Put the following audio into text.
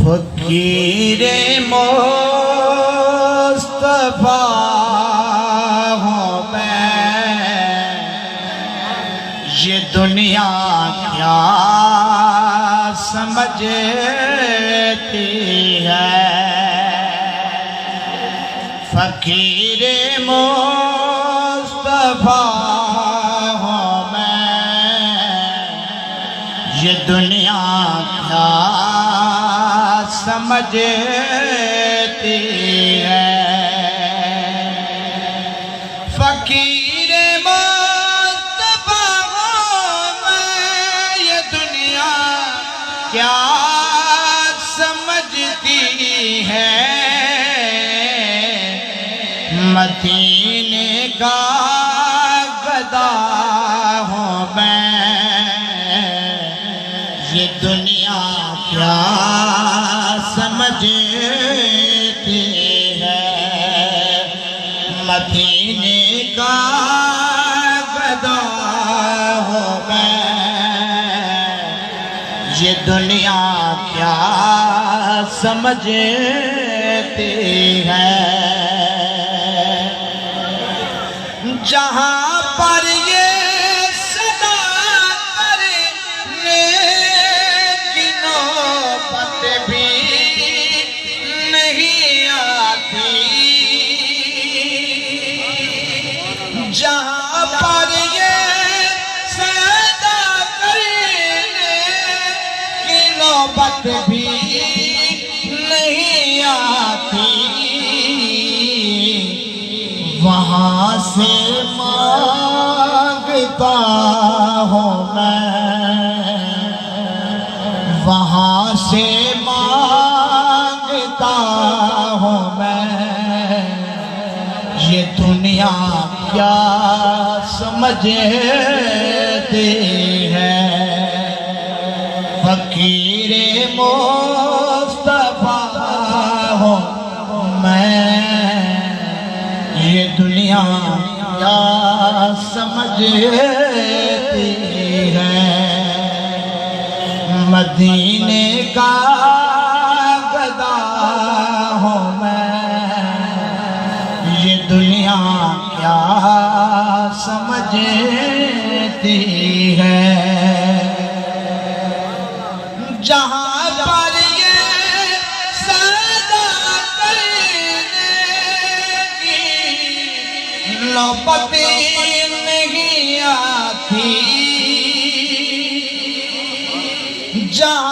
فقیر مصطفیٰ ہوں میں، یہ دنیا کیا سمجھتی ہے۔ فقیر مصطفیٰ ہوں میں، یہ دنیا کیا سمجھتی ہے۔ فقیر مصطفیٰ ہوں میں، یہ دنیا کیا سمجھتی ہے۔ مدینے کا گدا ہوں میں، یہ دنیا کیا سمجھتی ہے۔ مدینے کا گدا ہوں میں، یہ دنیا کیا سمجھتی ہے۔ جہاں پر یہ صدا کرنے کی نوبت بھی نہیں آتی، جہاں پر یہ صدا کرنے کی نوبت بھی نہیں آتی، وہاں سے مانگتا ہوں میں، وہاں سے مانگتا ہوں میں، یہ دنیا کیا سمجھتی ہے۔ فقیر مصطفیٰ ہوں میں، یہ دنیا کیا سمجھتی ہے۔ مدینے کا گدا ہوں میں، یہ دنیا کیا سمجھتی ہے۔ جہاں پر یہ صدا کرنے کی نوبت نہیں آتی، جہاں